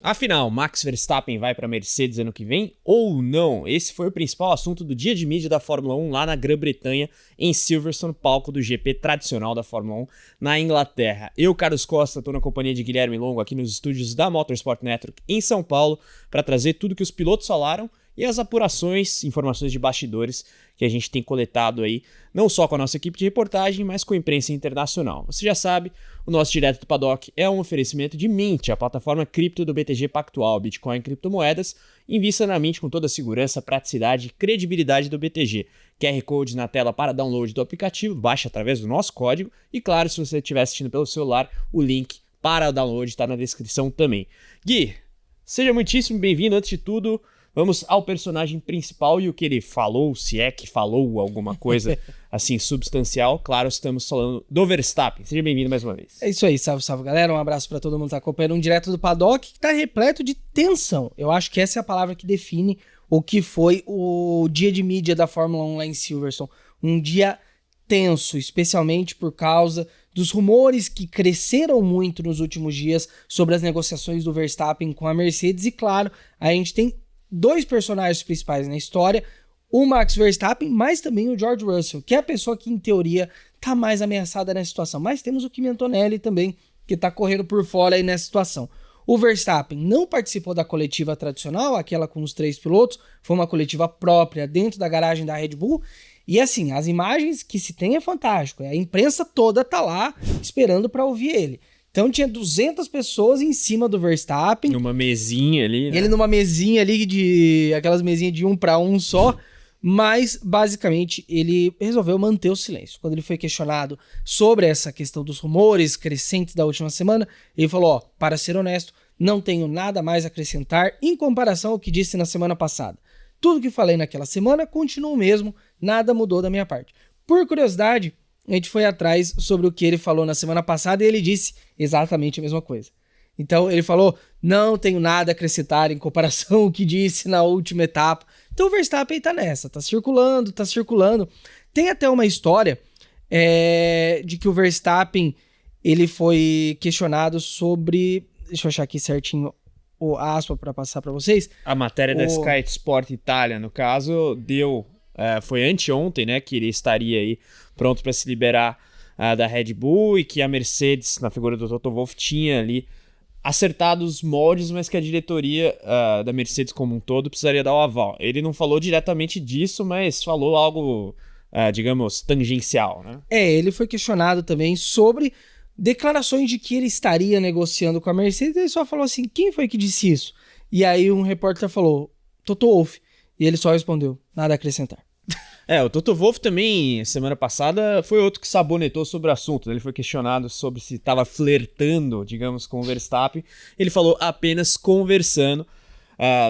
Afinal, Max Verstappen vai para a Mercedes ano que vem ou não? Esse foi o principal assunto do dia de mídia da Fórmula 1 lá na Grã-Bretanha, em Silverstone, palco do GP tradicional da Fórmula 1 na Inglaterra. Eu, Carlos Costa, estou na companhia de Guilherme Longo aqui nos estúdios da Motorsport Network em São Paulo para trazer tudo que os pilotos falaram e as apurações, informações de bastidores que a gente tem coletado aí, não só com a nossa equipe de reportagem, mas com a imprensa internacional. Você já sabe, o nosso Direto do Paddock é um oferecimento de Mint, a plataforma cripto do BTG Pactual, Bitcoin e criptomoedas. Invista na Mint com toda a segurança, praticidade e credibilidade do BTG. QR Code na tela para download do aplicativo, baixe através do nosso código. E claro, se você estiver assistindo pelo celular, o link para o download está na descrição também. Gui, seja muitíssimo bem-vindo. Antes de tudo, vamos ao personagem principal e o que ele falou, se é que falou alguma coisa assim substancial. Claro, estamos falando do Verstappen. Seja bem-vindo mais uma vez. É isso aí, salve, salve galera. Um abraço pra todo mundo que tá acompanhando um Direto do Paddock que tá repleto de tensão. Eu acho que essa é a palavra que define o que foi o dia de mídia da Fórmula 1 lá em Silverstone. Um dia tenso, especialmente por causa dos rumores que cresceram muito nos últimos dias sobre as negociações do Verstappen com a Mercedes. E claro, a gente tem dois personagens principais na história, o Max Verstappen, mas também o George Russell, que é a pessoa que, em teoria, tá mais ameaçada nessa situação. Mas temos o Kimi Antonelli também, que tá correndo por fora aí nessa situação. O Verstappen não participou da coletiva tradicional, aquela com os 3 pilotos, foi uma coletiva própria dentro da garagem da Red Bull. E assim, as imagens que se tem é fantástico, a imprensa toda tá lá esperando para ouvir ele. Então tinha 200 pessoas em cima do Verstappen. Numa mesinha ali, né? Ele numa mesinha ali, aquelas mesinhas de 1 para 1 só. Mas, basicamente, ele resolveu manter o silêncio. Quando ele foi questionado sobre essa questão dos rumores crescentes da última semana, ele falou, para ser honesto, não tenho nada mais a acrescentar em comparação ao que disse na semana passada. Tudo que falei naquela semana continua o mesmo, nada mudou da minha parte. Por curiosidade, a gente foi atrás sobre o que ele falou na semana passada e ele disse exatamente a mesma coisa. Então ele falou, não tenho nada a acrescentar em comparação ao que disse na última etapa. Então o Verstappen tá nessa, tá circulando. Tem até uma história de que o Verstappen ele foi questionado sobre, deixa eu achar aqui certinho o aspa para passar para vocês. A matéria da Sky Sport Itália, no caso, foi anteontem, né, que ele estaria aí pronto para se liberar da Red Bull e que a Mercedes, na figura do Toto Wolff, tinha ali acertado os moldes, mas que a diretoria da Mercedes como um todo precisaria dar o aval. Ele não falou diretamente disso, mas falou algo, digamos, tangencial, né? Ele foi questionado também sobre declarações de que ele estaria negociando com a Mercedes, ele só falou assim, quem foi que disse isso? E aí um repórter falou, Toto Wolff, e ele só respondeu, nada a acrescentar. O Toto Wolff também, semana passada, foi outro que sabonetou sobre o assunto. Ele foi questionado sobre se estava flertando, digamos, com o Verstappen. Ele falou apenas conversando,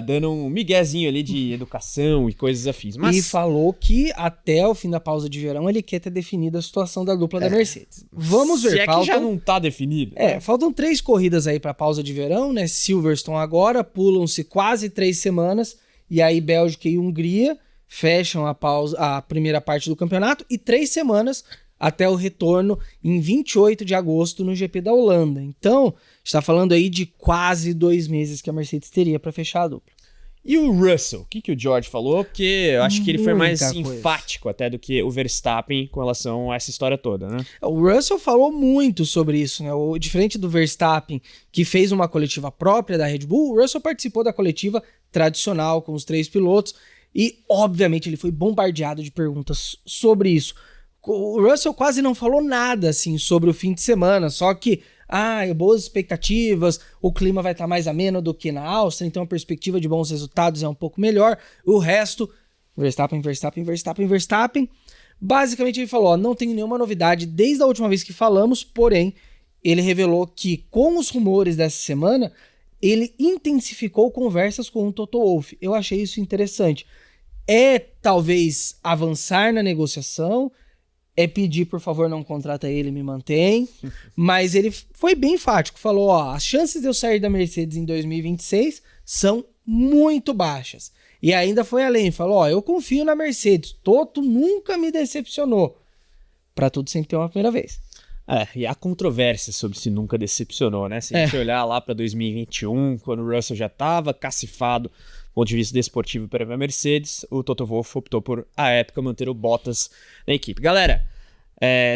dando um miguezinho ali de educação e coisas afins. E falou que até o fim da pausa de verão ele quer ter definido a situação da dupla da Mercedes. Vamos ver. Se é que já não tá definido. Faltam 3 corridas aí para a pausa de verão, né? Silverstone agora, pulam-se quase 3 semanas, e aí Bélgica e Hungria fecham a primeira parte do campeonato e 3 semanas até o retorno em 28 de agosto no GP da Holanda. Então, está falando aí de quase 2 meses que a Mercedes teria para fechar a dupla. E o Russell? O que o George falou? Porque eu acho que ele foi mais coisa. enfático até do que o Verstappen com relação a essa história toda, né? O Russell falou muito sobre isso, né? Diferente do Verstappen, que fez uma coletiva própria da Red Bull, o Russell participou da coletiva tradicional com os 3 pilotos. E, obviamente, ele foi bombardeado de perguntas sobre isso. O Russell quase não falou nada, assim, sobre o fim de semana, só que, boas expectativas, o clima vai estar mais ameno do que na Áustria, então a perspectiva de bons resultados é um pouco melhor. O resto, Verstappen. Basicamente, ele falou, não tem nenhuma novidade desde a última vez que falamos, porém, ele revelou que, com os rumores dessa semana, ele intensificou conversas com o Toto Wolff. Eu achei isso interessante. Talvez avançar na negociação, pedir, por favor, não contrata ele, me mantém. Mas ele foi bem enfático, falou, as chances de eu sair da Mercedes em 2026 são muito baixas. E ainda foi além, falou, eu confio na Mercedes, Toto nunca me decepcionou. Pra tudo sempre ter uma primeira vez. E há controvérsia sobre se nunca decepcionou, né? Se a gente olhar lá para 2021, quando o Russell já estava cacifado do ponto de vista desportivo para a Mercedes, o Toto Wolff optou por, à época, manter o Bottas na equipe. Galera,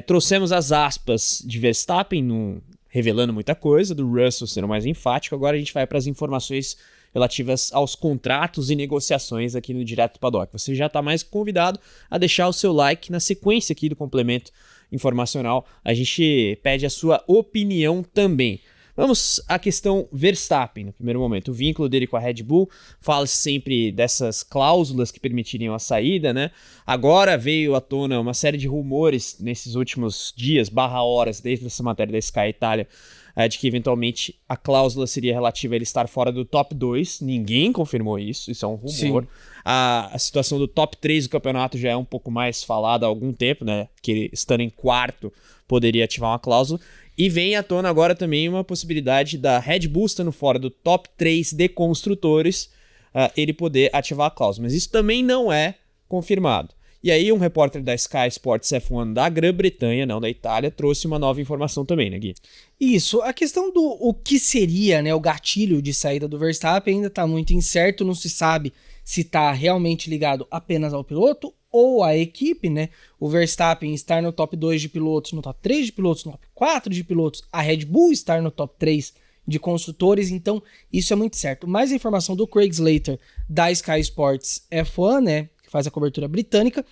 trouxemos as aspas de Verstappen, revelando muita coisa, do Russell sendo mais enfático. Agora a gente vai para as informações relativas aos contratos e negociações aqui no Direto do Paddock. Você já está mais convidado a deixar o seu like na sequência aqui do complemento informacional. A gente pede a sua opinião também. Vamos à questão Verstappen, no primeiro momento. O vínculo dele com a Red Bull, fala-se sempre dessas cláusulas que permitiriam a saída, né? Agora veio à tona uma série de rumores nesses últimos dias, horas, desde essa matéria da Sky Itália, de que eventualmente a cláusula seria relativa a ele estar fora do top 2. Ninguém confirmou isso é um rumor. A situação do top 3 do campeonato já é um pouco mais falada há algum tempo, né? Que ele, estando em quarto, poderia ativar uma cláusula. E vem à tona agora também uma possibilidade da Red Bull estando fora do top 3 de construtores, ele poder ativar a cláusula. Mas isso também não é confirmado. E aí um repórter da Sky Sports F1 da Grã-Bretanha, não da Itália, trouxe uma nova informação também, né, Gui? Isso, a questão do o que seria, né, o gatilho de saída do Verstappen ainda está muito incerto, não se sabe se está realmente ligado apenas ao piloto ou à equipe, né? O Verstappen estar no top 2 de pilotos, no top 3 de pilotos, no top 4 de pilotos, a Red Bull estar no top 3 de construtores, então isso é muito certo. Mais informação do Craig Slater da Sky Sports F1, né, que faz a cobertura britânica,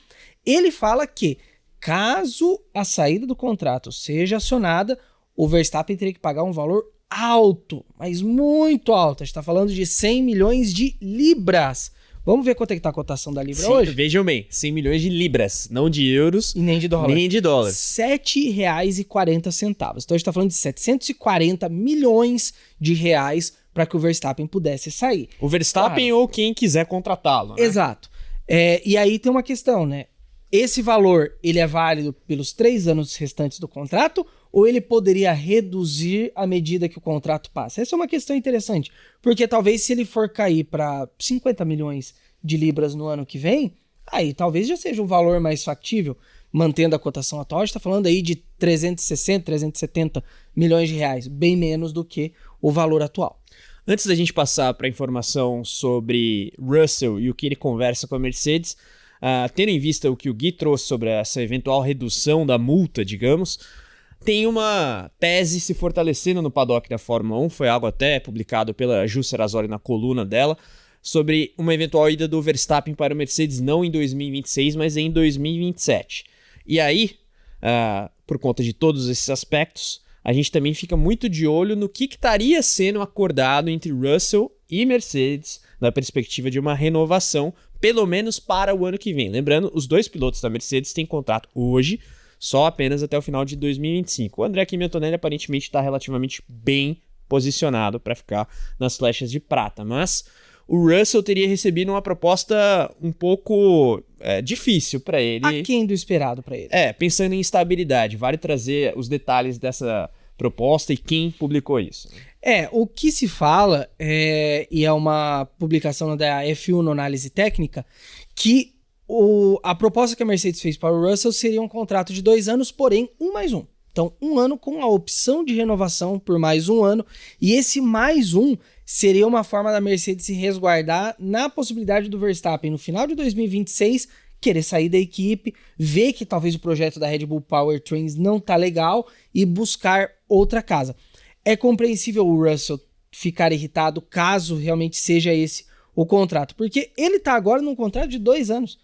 ele fala que caso a saída do contrato seja acionada, o Verstappen teria que pagar um valor alto, mas muito alto. A gente está falando de 100 milhões de libras. Vamos ver quanto é que tá a cotação da libra hoje? Vejam bem, 100 milhões de libras, não de euros e nem de dólar. Nem de dólar. R$7,40. Então a gente está falando de 740 milhões de reais para que o Verstappen pudesse sair. O Verstappen ou quem quiser contratá-lo, né? Exato. E aí tem uma questão, né? Esse valor, ele é válido pelos 3 anos restantes do contrato ou ele poderia reduzir à medida que o contrato passa? Essa é uma questão interessante, porque talvez se ele for cair para 50 milhões de libras no ano que vem, aí talvez já seja um valor mais factível, mantendo a cotação atual. A gente está falando aí de 360, 370 milhões de reais, bem menos do que o valor atual. Antes da gente passar para a informação sobre Russell e o que ele conversa com a Mercedes, tendo em vista o que o Gui trouxe sobre essa eventual redução da multa, digamos, tem uma tese se fortalecendo no paddock da Fórmula 1, foi algo até publicado pela Ju Serrazoli na coluna dela, sobre uma eventual ida do Verstappen para a Mercedes não em 2026, mas em 2027. E aí, por conta de todos esses aspectos, a gente também fica muito de olho no que estaria sendo acordado entre Russell e Mercedes na perspectiva de uma renovação, pelo menos para o ano que vem. Lembrando, os dois pilotos da Mercedes têm contrato hoje, só apenas até o final de 2025. O André Kimi Antonelli aparentemente está relativamente bem posicionado para ficar nas flechas de prata, mas o Russell teria recebido uma proposta um pouco difícil para ele. Aquém do esperado para ele. Pensando em estabilidade, vale trazer os detalhes dessa proposta e quem publicou isso. O que se fala, e é uma publicação da F1 no Análise Técnica, que a proposta que a Mercedes fez para o Russell seria um contrato de 2 anos, porém 1 mais 1. Então, 1 ano com a opção de renovação por mais 1 ano, e esse mais 1 seria uma forma da Mercedes se resguardar na possibilidade do Verstappen, no final de 2026, querer sair da equipe, ver que talvez o projeto da Red Bull Powertrains não tá legal e buscar outra casa. É compreensível o Russell ficar irritado caso realmente seja esse o contrato, porque ele tá agora num contrato de 2 anos.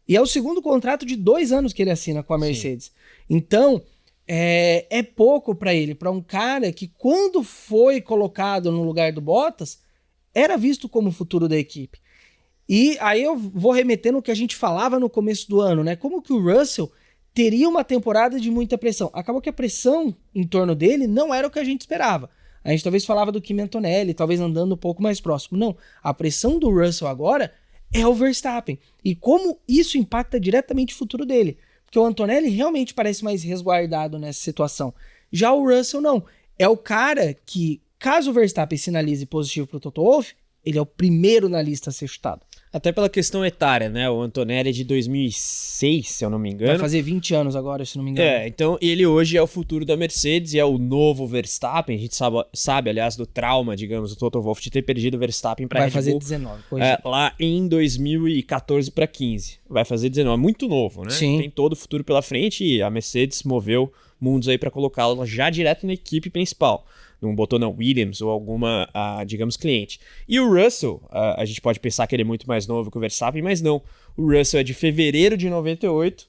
E é o segundo contrato de 2 anos que ele assina com a Mercedes. Sim. Então, é pouco para ele, para um cara que quando foi colocado no lugar do Bottas, era visto como o futuro da equipe. E aí eu vou remeter no que a gente falava no começo do ano, né? Como que o Russell teria uma temporada de muita pressão. Acabou que a pressão em torno dele não era o que a gente esperava. A gente talvez falava do Kimi Antonelli, talvez andando um pouco mais próximo. Não, a pressão do Russell agora é o Verstappen. E como isso impacta diretamente o futuro dele. Porque o Antonelli realmente parece mais resguardado nessa situação. Já o Russell não. É o cara que, caso o Verstappen sinalize positivo para o Toto Wolff, ele é o primeiro na lista a ser chutado. Até pela questão etária, né? O Antonelli é de 2006, se eu não me engano. Vai fazer 20 anos agora, se não me engano. Então ele hoje é o futuro da Mercedes e é o novo Verstappen. A gente sabe, aliás, do trauma, digamos, do Toto Wolff de ter perdido o Verstappen para Red Bull. Vai fazer 19. Lá em 2014 para 15. Vai fazer 19. Muito novo, né? Sim. Tem todo o futuro pela frente e a Mercedes moveu mundos aí para colocá-lo já direto na equipe principal. Não botou na Williams ou alguma, digamos, cliente. E o Russell, a gente pode pensar que ele é muito mais novo que o Verstappen, mas não. O Russell é de fevereiro de 98,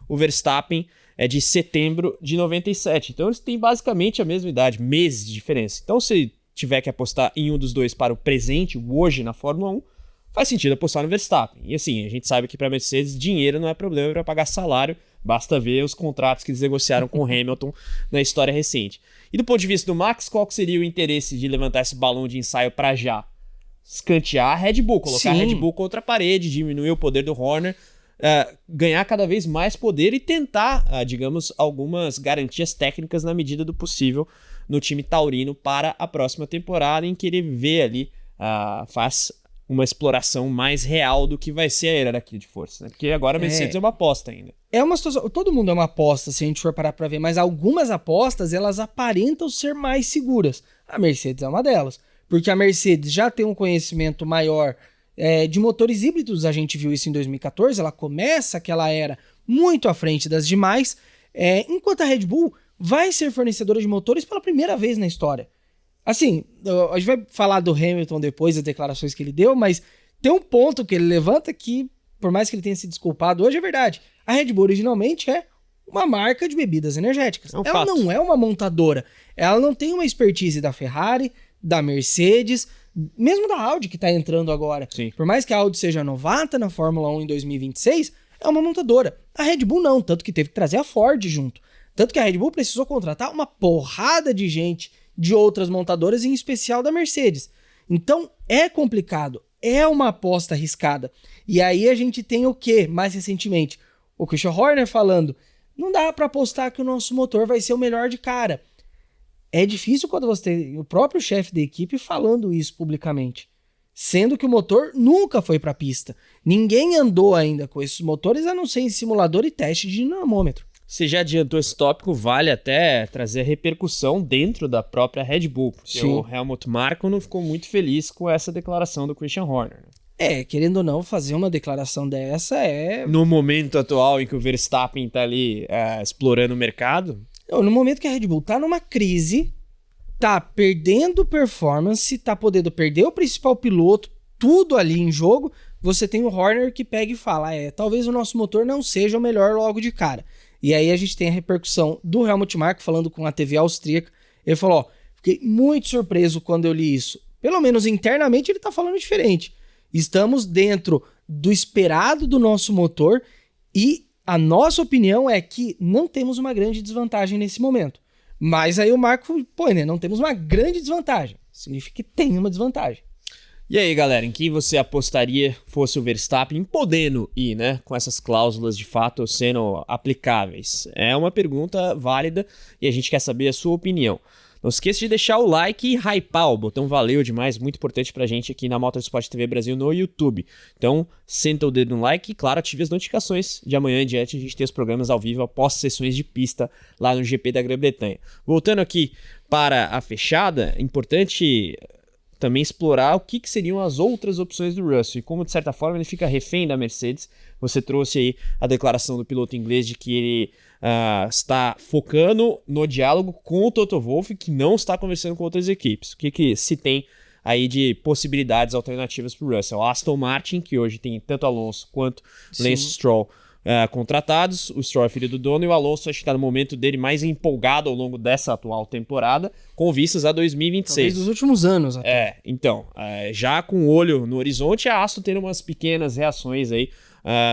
o Verstappen é de setembro de 97. Então eles têm basicamente a mesma idade, meses de diferença. Então se tiver que apostar em um dos dois para o presente, o hoje na Fórmula 1, faz sentido apostar no Verstappen. E assim, a gente sabe que para a Mercedes dinheiro não é problema para pagar salário, basta ver os contratos que eles negociaram com o Hamilton na história recente. E do ponto de vista do Max, qual seria o interesse de levantar esse balão de ensaio para já? Escantear a Red Bull, colocar a Red Bull contra a parede, diminuir o poder do Horner, ganhar cada vez mais poder e tentar, digamos, algumas garantias técnicas na medida do possível no time taurino para a próxima temporada, em que ele vê ali, faz uma exploração mais real do que vai ser a hierarquia de força, né? Porque agora a Mercedes é uma aposta ainda. É uma situação, todo mundo é uma aposta se a gente for parar pra ver, mas algumas apostas elas aparentam ser mais seguras. A Mercedes é uma delas, porque a Mercedes já tem um conhecimento maior de motores híbridos, a gente viu isso em 2014, ela começa aquela era muito à frente das demais, enquanto a Red Bull vai ser fornecedora de motores pela primeira vez na história. Assim, a gente vai falar do Hamilton depois, das declarações que ele deu, mas tem um ponto que ele levanta que, por mais que ele tenha se desculpado hoje, é verdade. A Red Bull originalmente é uma marca de bebidas energéticas. Ela não é uma montadora. Ela não tem uma expertise da Ferrari, da Mercedes, mesmo da Audi que está entrando agora. Sim. Por mais que a Audi seja novata na Fórmula 1 em 2026, é uma montadora. A Red Bull não, tanto que teve que trazer a Ford junto. Tanto que a Red Bull precisou contratar uma porrada de gente de outras montadoras, em especial da Mercedes. Então, é complicado, é uma aposta arriscada. E aí a gente tem o quê? Mais recentemente, o Christian Horner falando, não dá para apostar que o nosso motor vai ser o melhor de cara. É difícil quando você tem o próprio chefe da equipe falando isso publicamente. Sendo que o motor nunca foi para a pista. Ninguém andou ainda com esses motores, a não ser em simulador e teste de dinamômetro. Você já adiantou esse tópico, vale até trazer repercussão dentro da própria Red Bull, porque o Helmut Marko não ficou muito feliz com essa declaração do Christian Horner. Querendo ou não, fazer uma declaração dessa no momento atual em que o Verstappen tá ali explorando o mercado? Não, no momento que a Red Bull tá numa crise, tá perdendo performance, tá podendo perder o principal piloto, tudo ali em jogo, você tem o Horner que pega e fala, talvez o nosso motor não seja o melhor logo de cara. E aí a gente tem a repercussão do Helmut Marko falando com a TV austríaca. Ele falou, fiquei muito surpreso quando eu li isso. Pelo menos internamente ele tá falando diferente. Estamos dentro do esperado do nosso motor e a nossa opinião é que não temos uma grande desvantagem nesse momento. Mas aí o Marko põe, né? Não temos uma grande desvantagem. Significa que tem uma desvantagem. E aí, galera, em quem você apostaria fosse o Verstappen podendo ir, né? Com essas cláusulas de fato sendo aplicáveis? É uma pergunta válida e a gente quer saber a sua opinião. Não esqueça de deixar o like e hypar, o botão valeu demais, muito importante pra gente aqui na Motorsport TV Brasil no YouTube. Então, senta o dedo no like e, claro, ative as notificações de amanhã em diante a gente ter os programas ao vivo após sessões de pista lá no GP da Grã-Bretanha. Voltando aqui para a fechada, é importante também explorar o que seriam as outras opções do Russell e como, de certa forma, ele fica refém da Mercedes. Você trouxe aí a declaração do piloto inglês de que ele está focando no diálogo com o Toto Wolff, que não está conversando com outras equipes. O que se tem aí de possibilidades alternativas para o Russell? Aston Martin, que hoje tem tanto Alonso quanto Lance Stroll contratados, o Stroll é filho do dono e o Alonso acho que está no momento dele mais empolgado ao longo dessa atual temporada, com vistas a 2026. Talvez dos últimos anos. Então, já com o olho no horizonte, a Aston tendo umas pequenas reações aí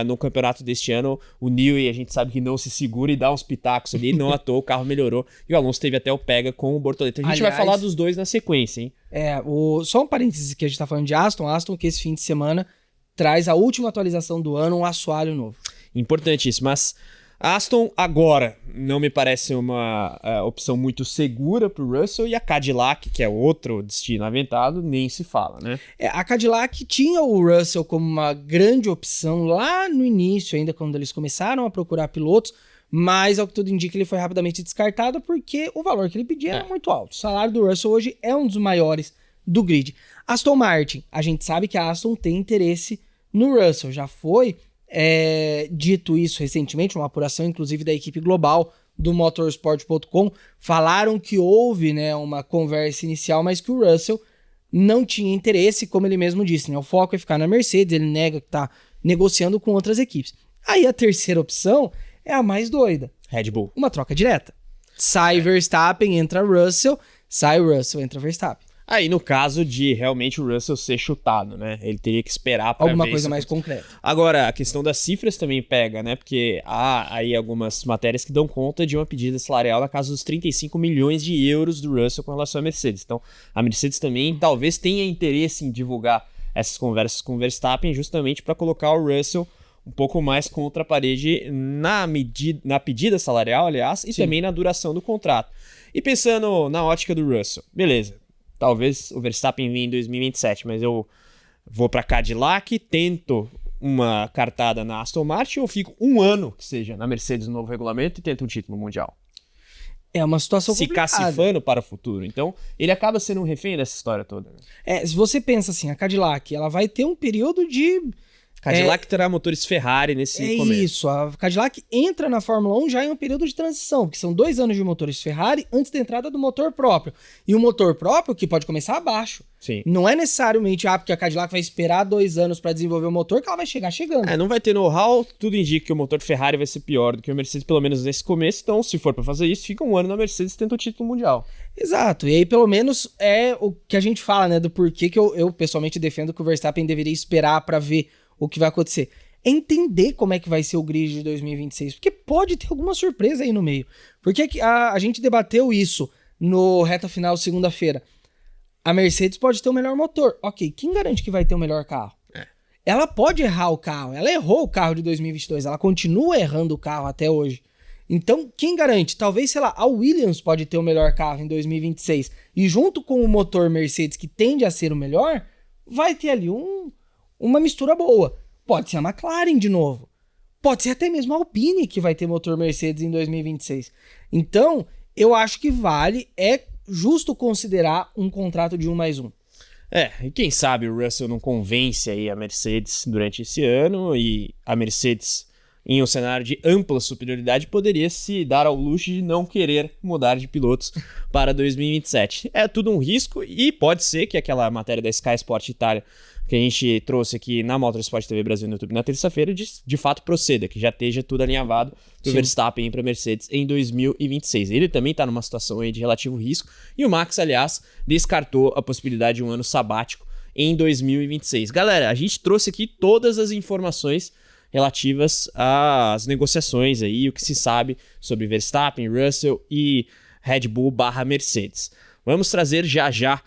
no campeonato deste ano. O Newey a gente sabe que não se segura e dá uns pitacos ali, não à toa, o carro melhorou e o Alonso teve até o pega com o Bortoleto. A gente vai falar dos dois na sequência, hein? Só um parênteses que a gente tá falando de Aston que esse fim de semana traz a última atualização do ano, um assoalho novo. Importante isso, mas Aston agora não me parece uma opção muito segura para o Russell, e a Cadillac, que é outro destino aventado, nem se fala, né? A Cadillac tinha o Russell como uma grande opção lá no início, ainda quando eles começaram a procurar pilotos, mas ao que tudo indica ele foi rapidamente descartado porque o valor que ele pedia era muito alto. O salário do Russell hoje é um dos maiores do grid. Aston Martin, a gente sabe que a Aston tem interesse no Russell, já foi dito isso recentemente, uma apuração inclusive da equipe global do motorsport.com, falaram que houve, né, uma conversa inicial, mas que o Russell não tinha interesse, como ele mesmo disse, né, o foco é ficar na Mercedes, ele nega que está negociando com outras equipes. Aí a terceira opção é a mais doida. Red Bull. Uma troca direta. Sai Verstappen, entra Russell, sai Russell, entra Verstappen. Aí, no caso de realmente o Russell ser chutado, né? Ele teria que esperar para alguma coisa mais concreta. Agora, a questão das cifras também pega, né? Porque há aí algumas matérias que dão conta de uma pedida salarial na casa dos 35 milhões de euros do Russell com relação à Mercedes. Então, a Mercedes também talvez tenha interesse em divulgar essas conversas com o Verstappen justamente para colocar o Russell um pouco mais contra a parede na pedida salarial, aliás, e também na duração do contrato. E pensando na ótica do Russell, beleza. Talvez o Verstappen venha em 2027, mas eu vou para Cadillac, tento uma cartada na Aston Martin ou fico um ano, que seja, na Mercedes no novo regulamento e tento um título mundial? É uma situação complicada. Se cacifando para o futuro. Então, ele acaba sendo um refém dessa história toda. Né? Se você pensa assim, a Cadillac, ela vai ter um período de... Cadillac terá motores Ferrari nesse começo. Isso, a Cadillac entra na Fórmula 1 já em um período de transição, porque são 2 anos de motores Ferrari antes da entrada do motor próprio. E o motor próprio que pode começar abaixo. Sim. Não é necessariamente porque a Cadillac vai esperar 2 anos para desenvolver o motor que ela vai chegar chegando. Não vai ter know-how, tudo indica que o motor Ferrari vai ser pior do que o Mercedes, pelo menos nesse começo. Então, se for para fazer isso, fica um ano na Mercedes e tenta o título mundial. Exato, e aí pelo menos é o que a gente fala, né, do porquê que eu pessoalmente defendo que o Verstappen deveria esperar para ver o que vai acontecer. É entender como é que vai ser o grid de 2026, porque pode ter alguma surpresa aí no meio. Porque a gente debateu isso no reta final segunda-feira. A Mercedes pode ter o melhor motor. Ok, quem garante que vai ter o melhor carro? Ela pode errar o carro, ela errou o carro de 2022, ela continua errando o carro até hoje. Então, quem garante? Talvez, sei lá, a Williams pode ter o melhor carro em 2026 e junto com o motor Mercedes, que tende a ser o melhor, vai ter ali uma mistura boa. Pode ser a McLaren de novo. Pode ser até mesmo a Alpine que vai ter motor Mercedes em 2026. Então, eu acho que é justo considerar um contrato de 1+1. E quem sabe o Russell não convence aí a Mercedes durante esse ano e a Mercedes, em um cenário de ampla superioridade, poderia se dar ao luxo de não querer mudar de pilotos para 2027. É tudo um risco e pode ser que aquela matéria da Sky Sport Itália que a gente trouxe aqui na Motorsport TV Brasil no YouTube na terça-feira, de fato proceda, que já esteja tudo alinhavado do Verstappen para a Mercedes em 2026. Ele também está numa situação aí de relativo risco e o Max, aliás, descartou a possibilidade de um ano sabático em 2026. Galera, a gente trouxe aqui todas as informações relativas às negociações aí, o que se sabe sobre Verstappen, Russell e Red Bull / Mercedes. Vamos trazer já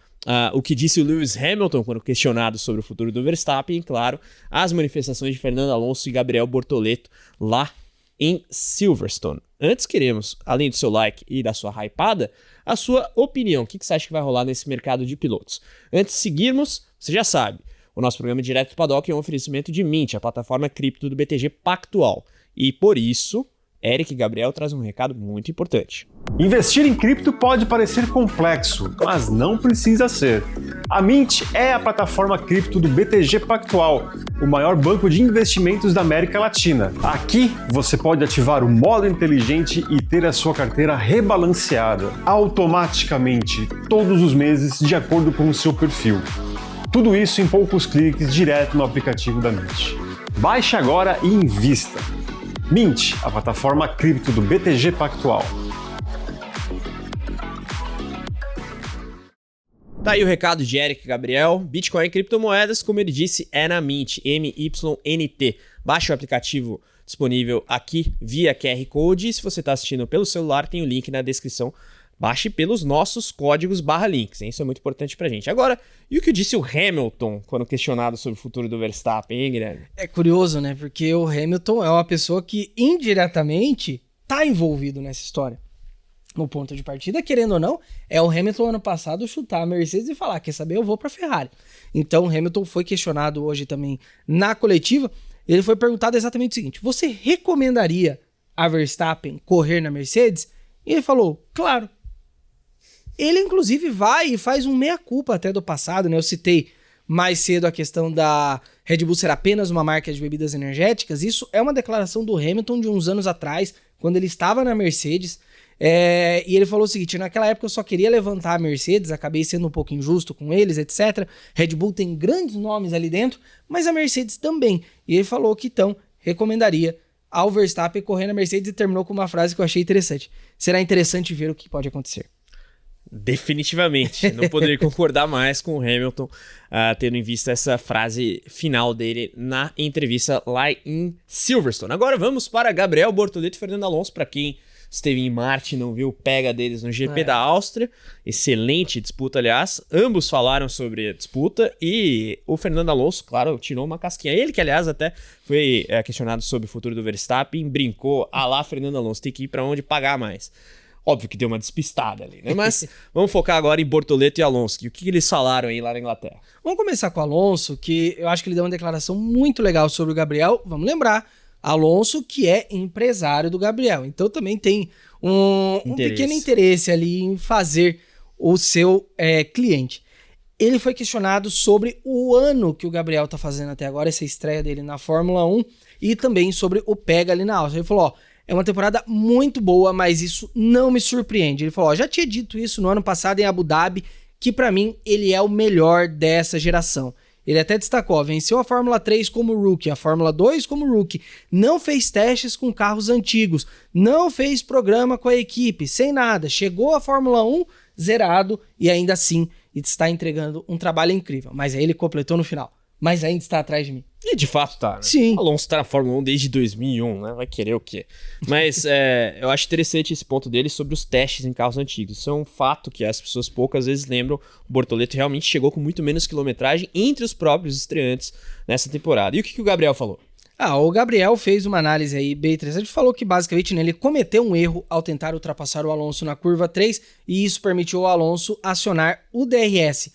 o que disse o Lewis Hamilton quando questionado sobre o futuro do Verstappen e, claro, as manifestações de Fernando Alonso e Gabriel Bortoleto lá em Silverstone. Antes queremos, além do seu like e da sua hypada, a sua opinião. O que você acha que vai rolar nesse mercado de pilotos? Antes de seguirmos, você já sabe, o nosso programa Direto do Paddock é um oferecimento de Mint, a plataforma cripto do BTG Pactual. E por isso, Eric e Gabriel trazem um recado muito importante. Investir em cripto pode parecer complexo, mas não precisa ser. A Mint é a plataforma cripto do BTG Pactual, o maior banco de investimentos da América Latina. Aqui você pode ativar o modo inteligente e ter a sua carteira rebalanceada automaticamente, todos os meses, de acordo com o seu perfil. Tudo isso em poucos cliques direto no aplicativo da Mint. Baixe agora e invista. Mint, a plataforma cripto do BTG Pactual. Tá aí o recado de Eric e Gabriel. Bitcoin e criptomoedas, como ele disse, é na Mint, MYNT. Baixe o aplicativo disponível aqui via QR Code. E se você está assistindo pelo celular, tem o link na descrição Baixe pelos nossos códigos /links, hein? Isso é muito importante pra gente. Agora, e o que disse o Hamilton quando questionado sobre o futuro do Verstappen, hein, Guilherme? É curioso, né? Porque o Hamilton é uma pessoa que indiretamente tá envolvido nessa história. No ponto de partida, querendo ou não, é o Hamilton ano passado chutar a Mercedes e falar, quer saber, eu vou pra Ferrari. Então o Hamilton foi questionado hoje também na coletiva. Ele foi perguntado exatamente o seguinte: você recomendaria a Verstappen correr na Mercedes? E ele falou, claro. Ele, inclusive, vai e faz um meia-culpa até do passado, né? Eu citei mais cedo a questão da Red Bull ser apenas uma marca de bebidas energéticas. Isso é uma declaração do Hamilton de uns anos atrás, quando ele estava na Mercedes. E ele falou o seguinte: naquela época eu só queria levantar a Mercedes, acabei sendo um pouco injusto com eles, etc. Red Bull tem grandes nomes ali dentro, mas a Mercedes também. E ele falou que então recomendaria ao Verstappen correr na Mercedes e terminou com uma frase que eu achei interessante: será interessante ver o que pode acontecer. Definitivamente, não poderia concordar mais com o Hamilton, tendo em vista essa frase final dele na entrevista lá em Silverstone. Agora vamos para Gabriel Bortoleto e Fernando Alonso, para quem esteve em Marte e não viu o pega deles no GP da Áustria. Excelente disputa, aliás. Ambos falaram sobre a disputa e o Fernando Alonso, claro, tirou uma casquinha. Ele que, aliás, até foi questionado sobre o futuro do Verstappen, brincou, lá Fernando Alonso, tem que ir para onde pagar mais. Óbvio que deu uma despistada ali, né? Mas vamos focar agora em Bortoleto e Alonso. O que eles falaram aí lá na Inglaterra? Vamos começar com o Alonso, que eu acho que ele deu uma declaração muito legal sobre o Gabriel. Vamos lembrar, Alonso que é empresário do Gabriel. Então também tem um pequeno interesse ali em fazer o seu cliente. Ele foi questionado sobre o ano que o Gabriel tá fazendo até agora, essa estreia dele na Fórmula 1, e também sobre o pega ali na Áustria. Ele falou, é uma temporada muito boa, mas isso não me surpreende. Ele falou, já tinha dito isso no ano passado em Abu Dhabi, que pra mim ele é o melhor dessa geração. Ele até destacou, venceu a Fórmula 3 como rookie, a Fórmula 2 como rookie, não fez testes com carros antigos, não fez programa com a equipe, sem nada, chegou à Fórmula 1 zerado e ainda assim está entregando um trabalho incrível. Mas aí ele completou no final, mas ainda está atrás de mim. E de fato tá, né? Sim. O Alonso tá na Fórmula 1 desde 2001, né? Vai querer o quê? Mas eu acho interessante esse ponto dele sobre os testes em carros antigos. Isso é um fato que as pessoas poucas vezes lembram. O Bortoleto realmente chegou com muito menos quilometragem entre os próprios estreantes nessa temporada. E o que o Gabriel falou? O Gabriel fez uma análise aí bem interessante, falou que basicamente, né, ele cometeu um erro ao tentar ultrapassar o Alonso na curva 3 e isso permitiu ao Alonso acionar o DRS.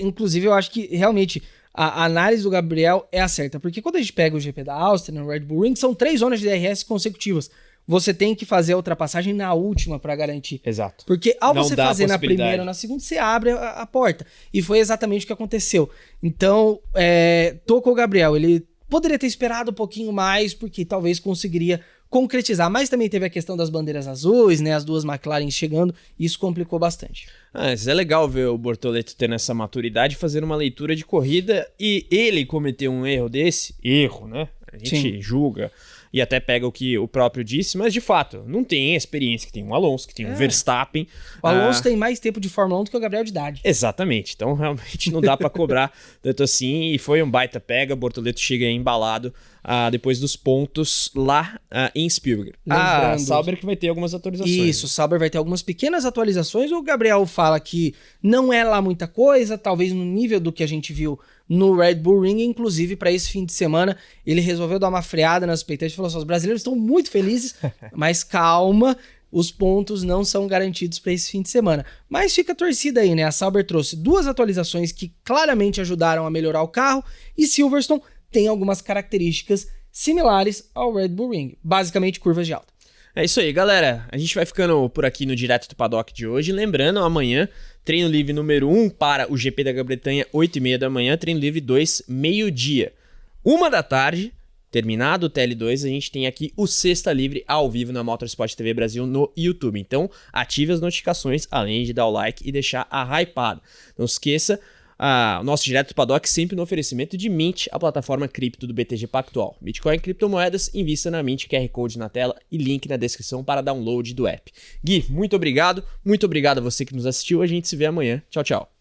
Inclusive eu acho que realmente a análise do Gabriel é a certa, porque quando a gente pega o GP da Áustria, no Red Bull Ring, são 3 zonas de DRS consecutivas. Você tem que fazer a ultrapassagem na última para garantir. Exato. Porque ao Não você dá fazer na primeira ou na segunda, você abre a porta. E foi exatamente o que aconteceu. Então, tô com o Gabriel. Ele poderia ter esperado um pouquinho mais, porque talvez conseguiria concretizar. Mas também teve a questão das bandeiras azuis, né? As duas McLaren chegando. E isso complicou bastante. Mas é legal ver o Bortoleto tendo essa maturidade, fazendo uma leitura de corrida e ele cometeu um erro desse. Erro, né? A gente julga e até pega o que o próprio disse, mas de fato, não tem a experiência que tem o Alonso, que tem o Verstappen. O Alonso tem mais tempo de Fórmula 1 do que o Gabriel de idade. Exatamente, então realmente não dá pra cobrar tanto assim, e foi um baita pega. Bortoleto chega embalado depois dos pontos lá em Spielberg. A Sauber que vai ter algumas atualizações. Isso, o Sauber vai ter algumas pequenas atualizações. O Gabriel fala que não é lá muita coisa, talvez no nível do que a gente viu no Red Bull Ring. Inclusive, para esse fim de semana, ele resolveu dar uma freada nas expectativas e falou assim, os brasileiros estão muito felizes, mas calma, os pontos não são garantidos para esse fim de semana. Mas fica a torcida aí, né? A Sauber trouxe 2 atualizações que claramente ajudaram a melhorar o carro, e Silverstone tem algumas características similares ao Red Bull Ring, basicamente curvas de alta. É isso aí, galera. A gente vai ficando por aqui no Direto do Paddock de hoje. Lembrando, amanhã, treino livre número 1 para o GP da Grã-Bretanha, 8h30 da manhã. Treino livre 2, meio-dia. 1 da tarde, terminado o TL2, a gente tem aqui o Sexta Livre ao vivo na Motorsport TV Brasil no YouTube. Então, ative as notificações, além de dar o like e deixar a hypada. Não esqueça, o nosso Direto do Paddock sempre no oferecimento de Mint, a plataforma cripto do BTG Pactual. Bitcoin e criptomoedas, invista na Mint, QR Code na tela e link na descrição para download do app. Gui, muito obrigado a você que nos assistiu, a gente se vê amanhã. Tchau, tchau.